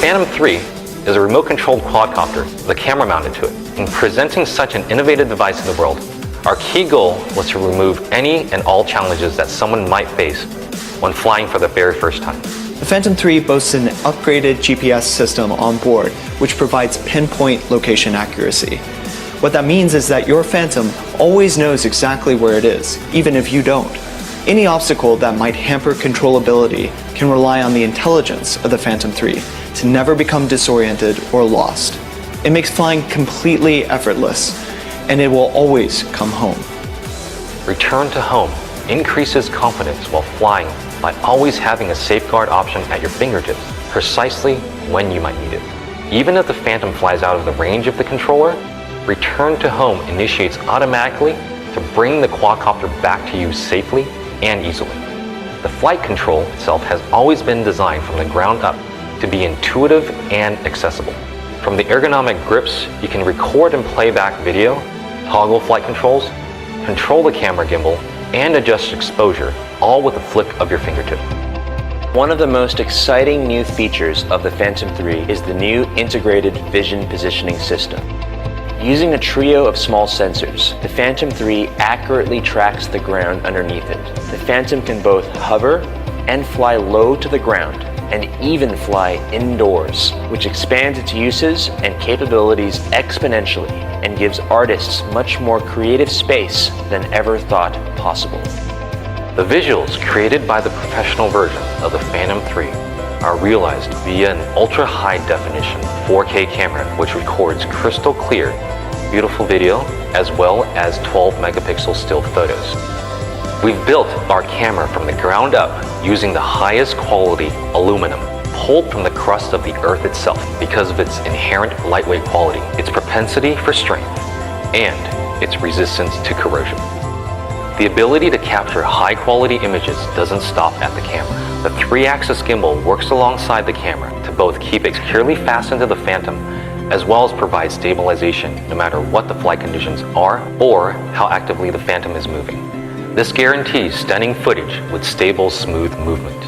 Phantom 3 is a remote-controlled quadcopter with a camera mounted to it. In presenting such an innovative device to the world, our key goal was to remove any and all challenges that someone might face when flying for the very first time. The Phantom 3 boasts an upgraded GPS system on board, which provides pinpoint location accuracy. What that means is that your Phantom always knows exactly where it is, even if you don't. Any obstacle that might hamper controllability can rely on the intelligence of the Phantom 3 to never become disoriented or lost. It makes flying completely effortless, and it will always come home. Return to home increases confidence while flying by always having a safeguard option at your fingertips, precisely when you might need it. Even if the Phantom flies out of the range of the controller, return to home initiates automatically to bring the quadcopter back to you safely and easily. The flight control itself has always been designed from the ground up to be intuitive and accessible. From the ergonomic grips, you can record and play back video, toggle flight controls, control the camera gimbal, and adjust exposure, all with a flick of your fingertip. One of the most exciting new features of the Phantom 3 is the new integrated vision positioning system. Using a trio of small sensors, the Phantom 3 accurately tracks the ground underneath it. The Phantom can both hover and fly low to the ground, and even fly indoors, which expands its uses and capabilities exponentially and gives artists much more creative space than ever thought possible. The visuals created by the professional version of the Phantom 3 are realized via an ultra-high definition 4K camera which records crystal clear, beautiful video as well as 12 megapixel still photos. We've built our camera from the ground up using the highest quality aluminum pulled from the crust of the Earth itself because of its inherent lightweight quality, its propensity for strength, and its resistance to corrosion. The ability to capture high-quality images doesn't stop at the camera. The 3-axis gimbal works alongside the camera to both keep it securely fastened to the Phantom as well as provide stabilization no matter what the flight conditions are or how actively the Phantom is moving. This guarantees stunning footage with stable, smooth movement.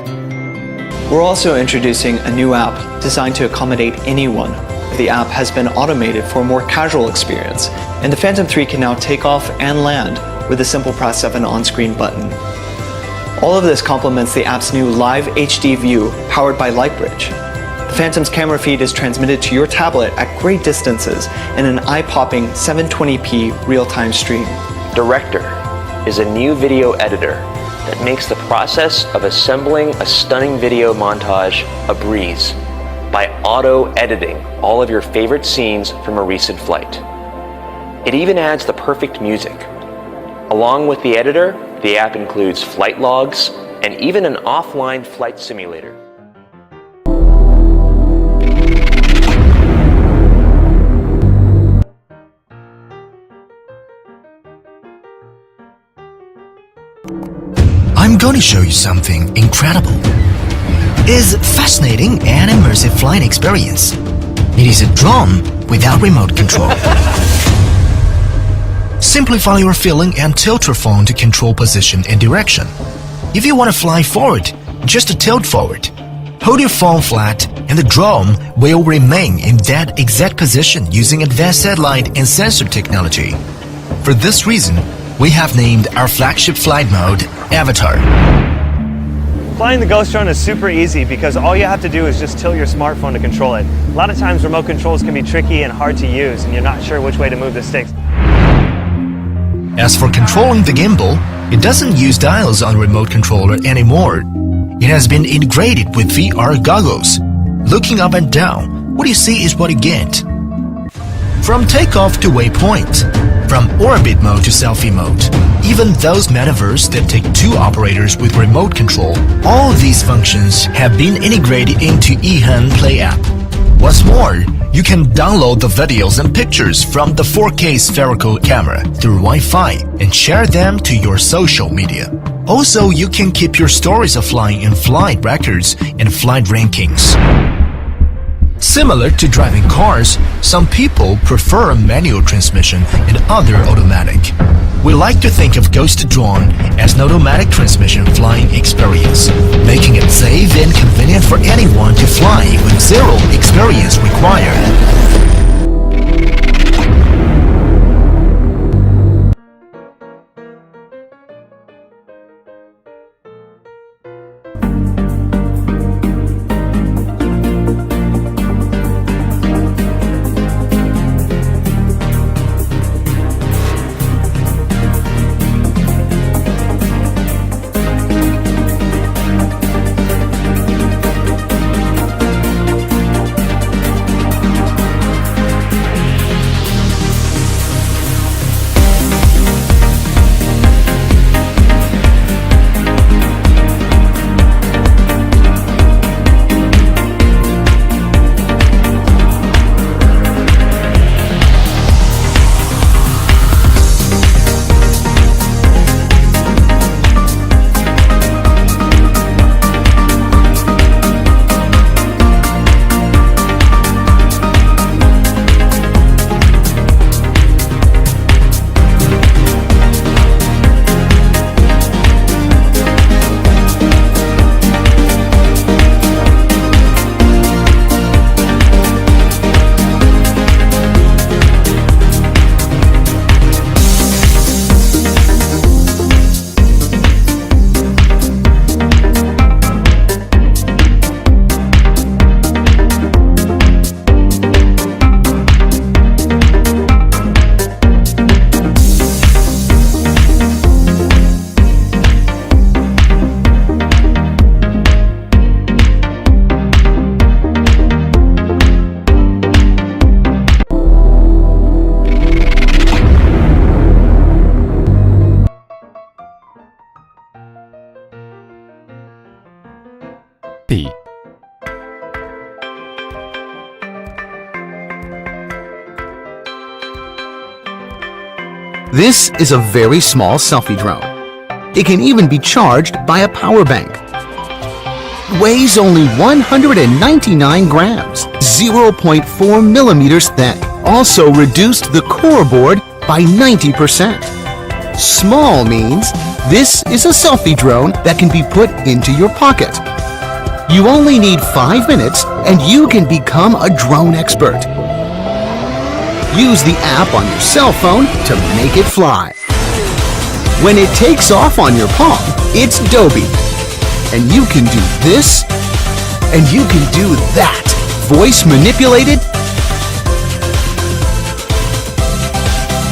We're also introducing a new app designed to accommodate anyone. The app has been automated for a more casual experience, and the Phantom 3 can now take off and land with a simple press of an on-screen button. All of this complements the app's new Live HD view powered by Lightbridge. The Phantom's camera feed is transmitted to your tablet at great distances in an eye-popping 720p real-time stream. Director is a new video editor that makes the process of assembling a stunning video montage a breeze by auto-editing all of your favorite scenes from a recent flight. It even adds the perfect music. Along with the editor, the app includes flight logs and even an offline flight simulator. I'm going to show you something incredible. It's a fascinating and immersive flying experience. It is a drone without remote control. Simply follow your feeling and tilt your phone to control position and direction. If you want to fly forward, just tilt forward. Hold your phone flat and the drone will remain in that exact position using advanced satellite and sensor technology. For this reason, we have named our flagship flight mode Avatar. Flying the Ghost drone is super easy because all you have to do is just tilt your smartphone to control it. A lot of times remote controls can be tricky and hard to use and you're not sure which way to move the sticks. As for controlling the gimbal, it doesn't use dials on the remote controller anymore. It has been integrated with VR goggles. Looking up and down, what you see is what you get. From takeoff to waypoint, from orbit mode to selfie mode, even those metaverse that take 2 operators with remote control, all of these functions have been integrated into eHand Play app. What's more, you can download the videos and pictures from the 4K spherical camera through Wi-Fi and share them to your social media. Also, you can keep your stories of flying in flight records and flight rankings. Similar to driving cars, some people prefer a manual transmission and other automatic. We like to think of Ghost Drone as an automatic transmission flying experience, making it safe and convenient for anyone to fly with zero experience required. This is a very small selfie drone. It can even be charged by a power bank. It weighs only 199 grams, 0.4 millimeters thick. Also reduced the core board by 90%. Small means this is a selfie drone that can be put into your pocket. You only need 5 minutes and you can become a drone expert. Use the app on your cell phone to make it fly. When it takes off on your palm, it's Dobby. And you can do this, and you can do that. Voice manipulated.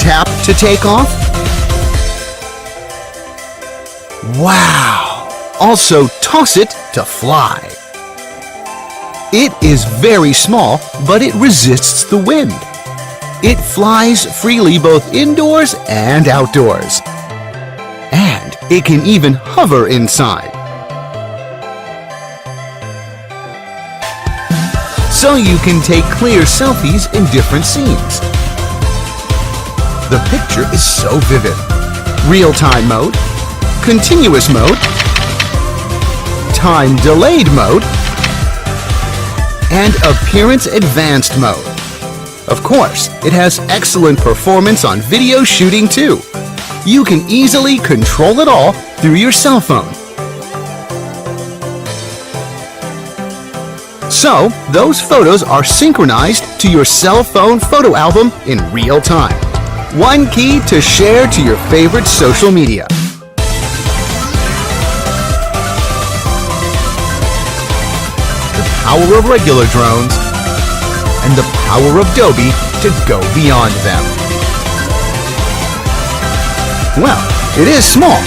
Tap to take off. Wow! Also toss it to fly. It is very small, but it resists the wind. It flies freely both indoors and outdoors. And it can even hover inside. So you can take clear selfies in different scenes. The picture is so vivid. Real-time mode, continuous mode, time-delayed mode, and appearance advanced mode. Of course, it has excellent performance on video shooting too. You can easily control it all through your cell phone. So, those photos are synchronized to your cell phone photo album in real time. One key to share to your favorite social media. The power of regular drones and the power of Dobby to go beyond them. Well, it is small,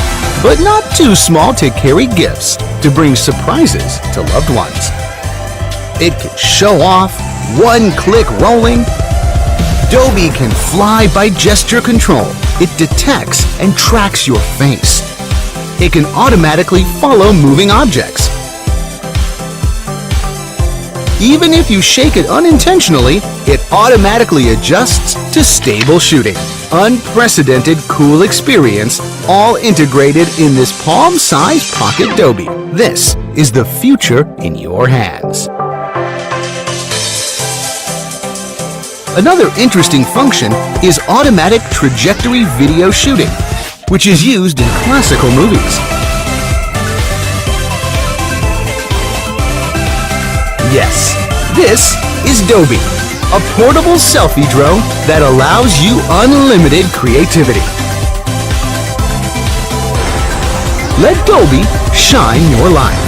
but not too small to carry gifts, to bring surprises to loved ones. It can show off, one-click rolling. Dobby can fly by gesture control. It detects and tracks your face. It can automatically follow moving objects. Even if you shake it unintentionally, it automatically adjusts to stable shooting. Unprecedented cool experience, all integrated in this palm-sized pocket Dobby. This is the future in your hands. Another interesting function is automatic trajectory video shooting, which is used in classical movies. Yes, this is Dobby, a portable selfie drone that allows you unlimited creativity. Let Dobby shine your light.